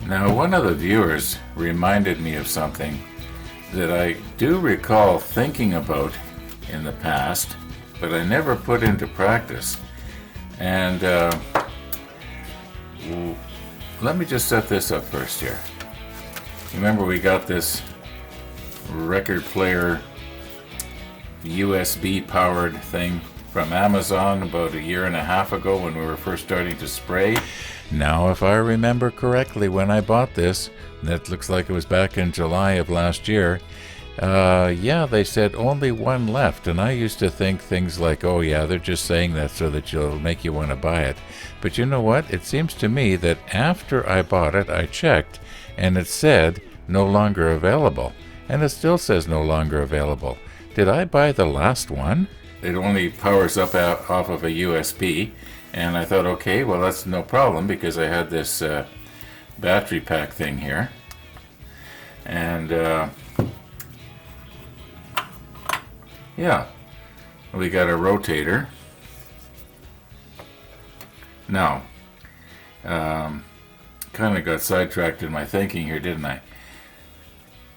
Now, one of the viewers reminded me of something that I do recall thinking about in the past, but I never put into practice. And let me just set this up first here. Remember, we got this record player USB powered thing from Amazon about a year and a half ago when we were first starting to spray. Now, if I remember correctly, when I bought this, that looks like it was back in July of last year, they said only one left, and I used to think things like, oh yeah, they're just saying that so that you'll make you want to buy it. But you know what? It seems to me that after I bought it, I checked, and it said no longer available, and it still says no longer available. Did I buy the last one? It only powers up off of a USB, and I thought, okay, well, that's no problem because I had this battery pack thing here. And we got a rotator. Now, kind of got sidetracked in my thinking here, didn't I?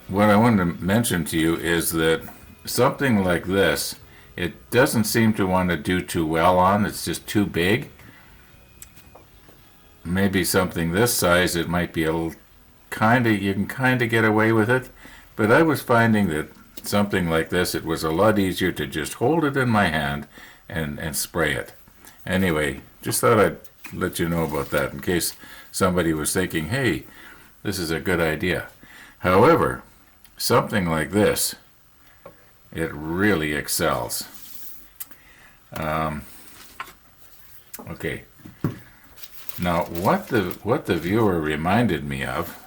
What I wanted to mention to you is that something like this, it doesn't seem to want to do too well on. It's just too big. Maybe something this size, it might be a little you can kind of get away with it. But I was finding that something like this, it was a lot easier to just hold it in my hand and spray it. Anyway, just thought I'd let you know about that in case somebody was thinking, hey, this is a good idea. However, something like this, it really excels. Okay. Now, what the viewer reminded me of,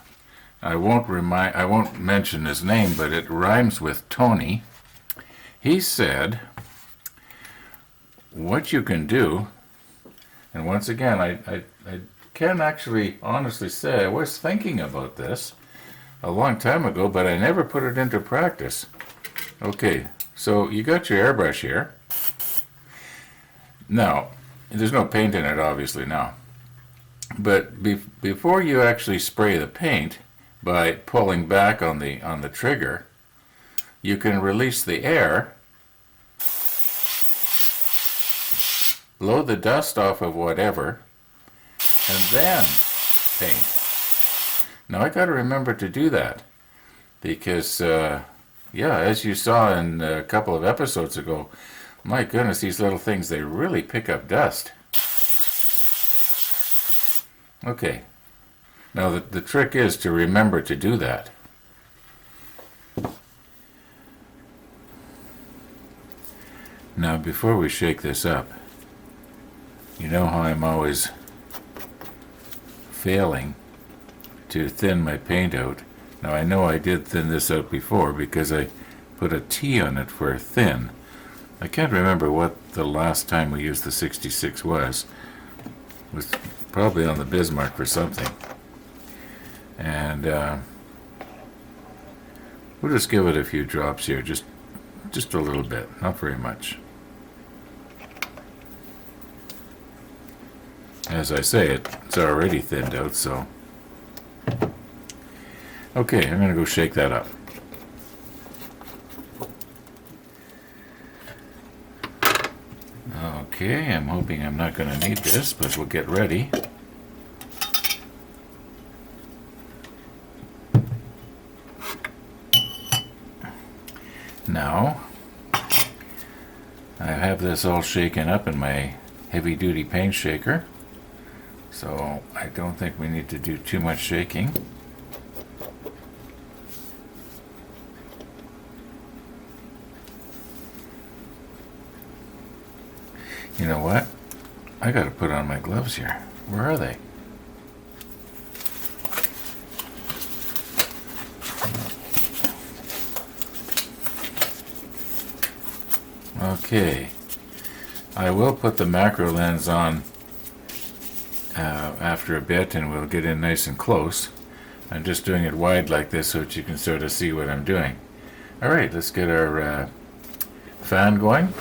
I won't mention his name, but it rhymes with Tony. He said, what you can do, and once again, I can actually honestly say I was thinking about this a long time ago, but I never put it into practice. Okay, so you got your airbrush here. Now, there's no paint in it obviously now. But before you actually spray the paint, by pulling back on the trigger, you can release the air, blow the dust off of whatever, and then paint. Now I got to remember to do that because as you saw in a couple of episodes ago, my goodness, these little things, they really pick up dust. Okay, now the trick is to remember to do that. Now before we shake this up, you know how I'm always failing to thin my paint out. Now I know I did thin this out before because I put a T on it for thin. I can't remember what the last time we used the 66 was. It was probably on the Bismarck for something. And we'll just give it a few drops here, just a little bit, not very much. As I say, it's already thinned out, so. Okay, I'm going to go shake that up. Okay, I'm hoping I'm not going to need this, but we'll get ready. Now, I have this all shaken up in my heavy-duty paint shaker, so I don't think we need to do too much shaking. You know what? I gotta put on my gloves here. Where are they? Okay. I will put the macro lens on after a bit and we'll get in nice and close. I'm just doing it wide like this so that you can sort of see what I'm doing. Alright, let's get our fan going.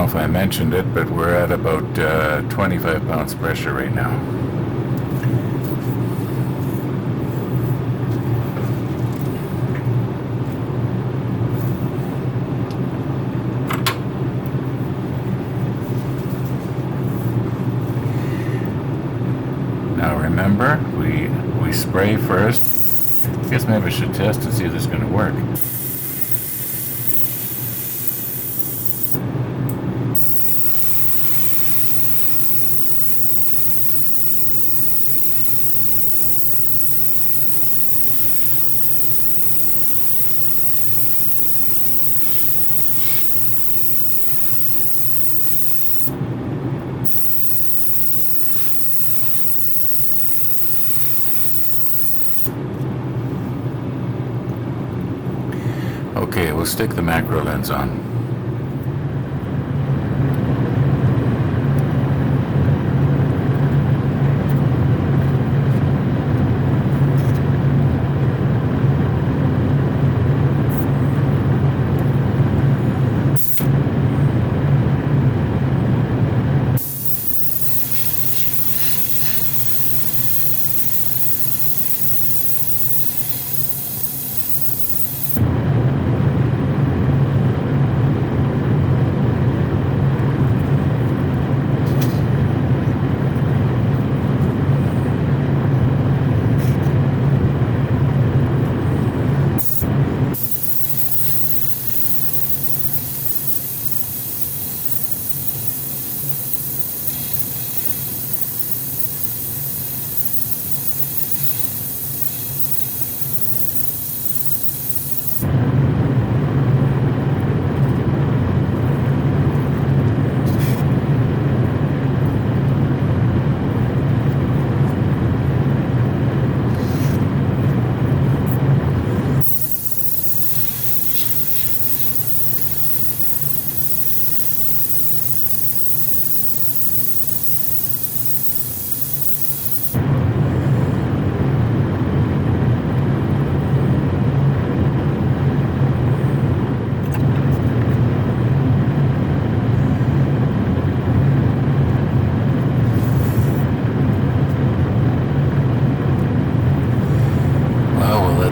if I mentioned it, but we're at about 25 pounds pressure right now. Now remember, we spray first. I guess maybe I should test and see if this is going to work. Okay, we'll stick the macro lens on.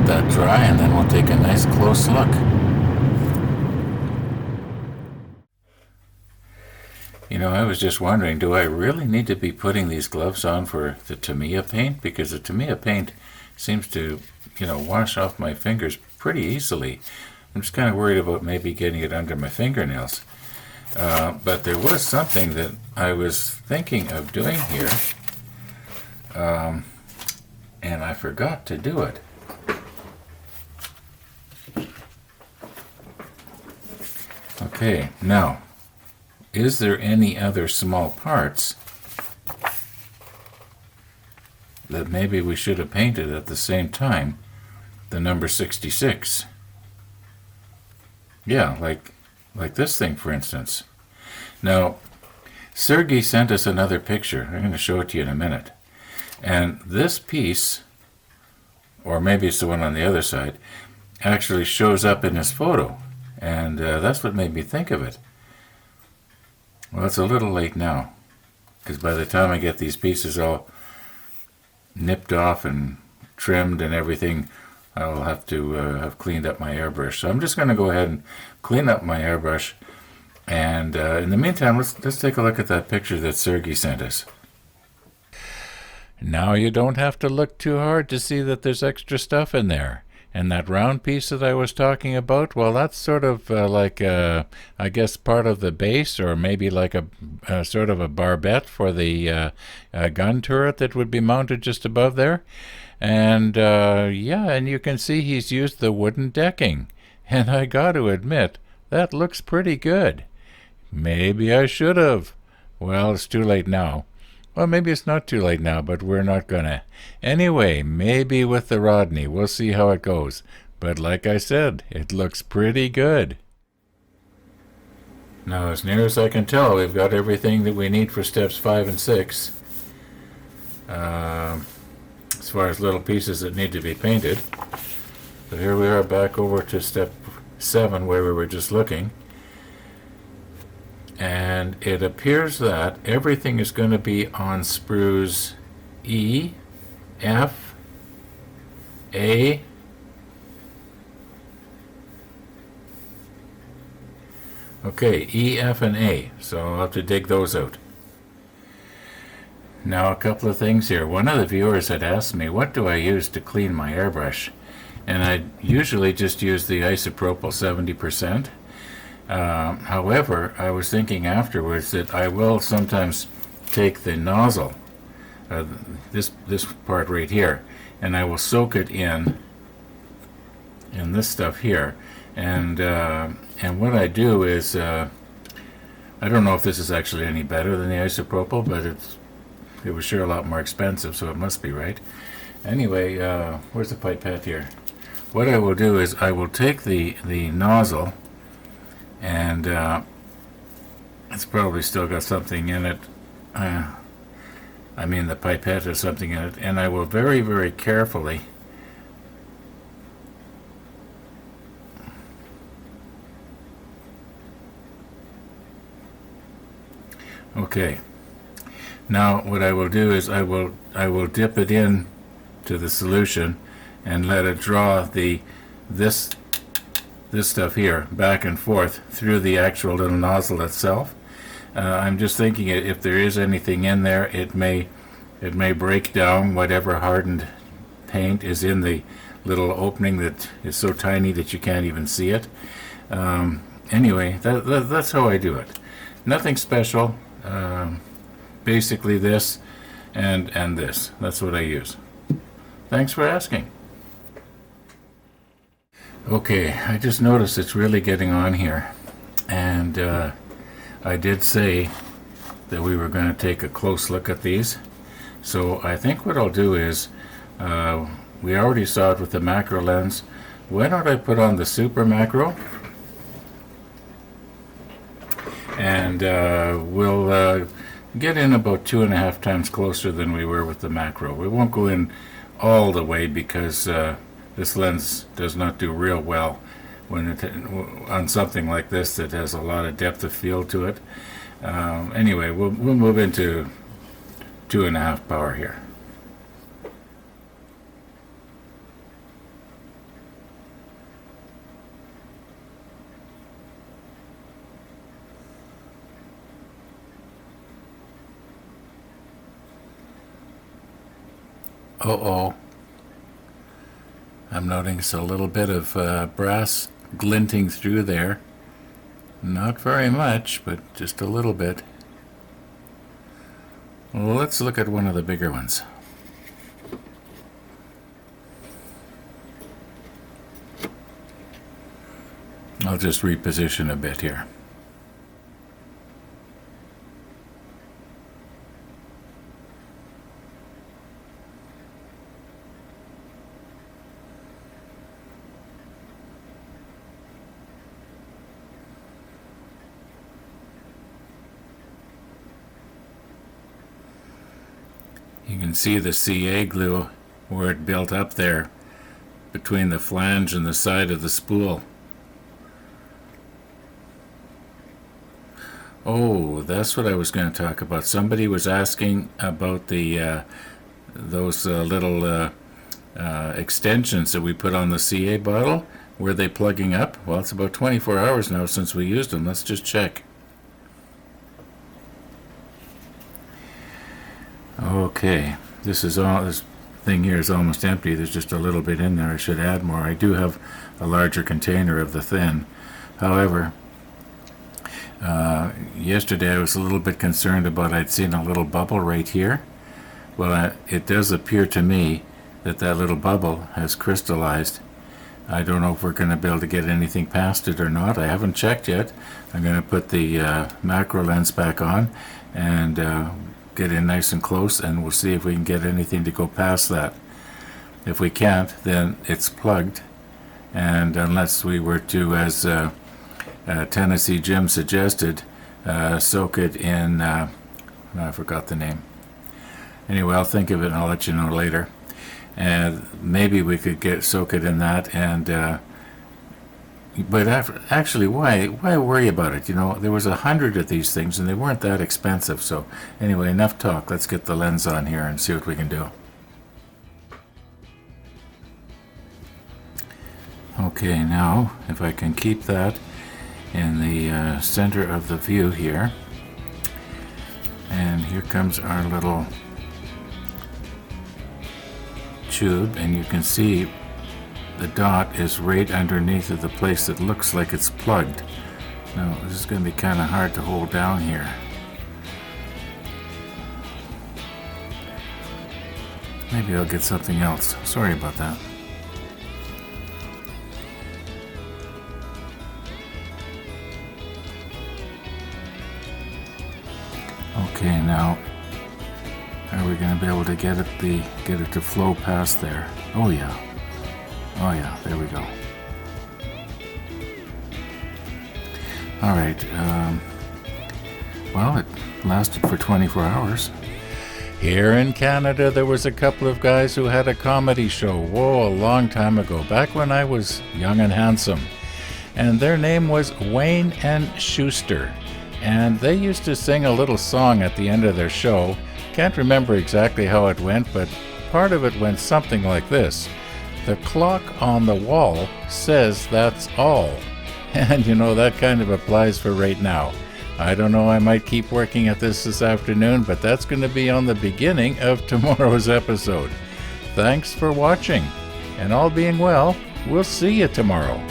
That dry, and then we'll take a nice close look. You know, I was just wondering, do I really need to be putting these gloves on for the Tamiya paint? Because the Tamiya paint seems to, wash off my fingers pretty easily. I'm just kind of worried about maybe getting it under my fingernails. But there was something that I was thinking of doing here, and I forgot to do it. Okay, now, is there any other small parts that maybe we should have painted at the same time, the number 66? Yeah, like this thing, for instance. Now, Sergey sent us another picture. I'm going to show it to you in a minute. And this piece, or maybe it's the one on the other side, actually shows up in his photo. And that's what made me think of it. Well, it's a little late now, because by the time I get these pieces all nipped off and trimmed and everything, I'll have to have cleaned up my airbrush. So I'm just going to go ahead and clean up my airbrush. And in the meantime, let's take a look at that picture that Sergey sent us. Now you don't have to look too hard to see that there's extra stuff in there. And that round piece that I was talking about, well, that's sort of I guess, part of the base, or maybe like a sort of a barbette for the gun turret that would be mounted just above there. And and you can see he's used the wooden decking. And I got to admit, that looks pretty good. Maybe I should have. Well, it's too late now. Well, maybe it's not too late now, but we're not gonna. Anyway, maybe with the Rodney, we'll see how it goes. But like I said, it looks pretty good. Now, as near as I can tell, we've got everything that we need for steps 5 and 6. As far as little pieces that need to be painted. So here we are back over to step 7, where we were just looking. And it appears that everything is going to be on sprues E, F, A, okay, E, F, and A. So I'll have to dig those out. Now a couple of things here. One of the viewers had asked me, what do I use to clean my airbrush? And I usually just use the isopropyl 70%. However, I was thinking afterwards that I will sometimes take the nozzle, this part right here, and I will soak it in this stuff here. And what I do is, I don't know if this is actually any better than the isopropyl, but it was sure a lot more expensive, so it must be, right? Anyway, where's the pipette here? What I will do is I will take the nozzle, and it's probably still got something in it. I mean, the pipette has something in it, and I will very, very carefully okay. Now what I will do is I will dip it in to the solution and let it draw this stuff here back and forth through the actual little nozzle itself. I'm just thinking if there is anything in there, it may break down whatever hardened paint is in the little opening that is so tiny that you can't even see it. Anyway, that's how I do it. Nothing special. Basically this and this. That's what I use. Thanks for asking. Okay, I just noticed it's really getting on here. And I did say that we were going to take a close look at these. So I think what I'll do is, we already saw it with the macro lens. Why don't I put on the super macro? And we'll get in about 2.5 times closer than we were with the macro. We won't go in all the way because this lens does not do real well when on something like this that has a lot of depth of field to it. Anyway, we'll move into 2.5 power here. Uh-oh. I'm noticing a little bit of brass glinting through there. Not very much, but just a little bit. Well, let's look at one of the bigger ones. I'll just reposition a bit here. You can see the CA glue where it built up there between the flange and the side of the spool. Oh, that's what I was going to talk about. Somebody was asking about the those little extensions that we put on the CA bottle. Were they plugging up? Well, it's about 24 hours now since we used them. Let's just check. Okay, this thing here is almost empty. There's just a little bit in there. I should add more. I do have a larger container of the thin. However, yesterday I was a little bit concerned about I'd seen a little bubble right here. Well, it does appear to me that little bubble has crystallized. I don't know if we're going to be able to get anything past it or not. I haven't checked yet. I'm going to put the macro lens back on and get in nice and close, and we'll see if we can get anything to go past that. If we can't, then it's plugged, and unless we were to, as Tennessee Jim suggested, soak it in, I forgot the name. Anyway, I'll think of it and I'll let you know later. And maybe we could soak it in that and But actually, why worry about it? You know, there was 100 of these things, and they weren't that expensive. So anyway, enough talk. Let's get the lens on here and see what we can do. Okay, now if I can keep that in the center of the view here, and here comes our little tube, and you can see the dot is right underneath of the place that looks like it's plugged. Now this is going to be kind of hard to hold down here. Maybe I'll get something else. Sorry about that. Okay, now are we going to be able to get it to flow past there? Oh yeah. Oh yeah, there we go. All right. Well, it lasted for 24 hours. Here in Canada, there was a couple of guys who had a comedy show, a long time ago, back when I was young and handsome. And their name was Wayne and Schuster. And they used to sing a little song at the end of their show. Can't remember exactly how it went, but part of it went something like this. The clock on the wall says that's all. And you know, that kind of applies for right now. I don't know, I might keep working at this afternoon, but that's going to be on the beginning of tomorrow's episode. Thanks for watching, and all being well, we'll see you tomorrow.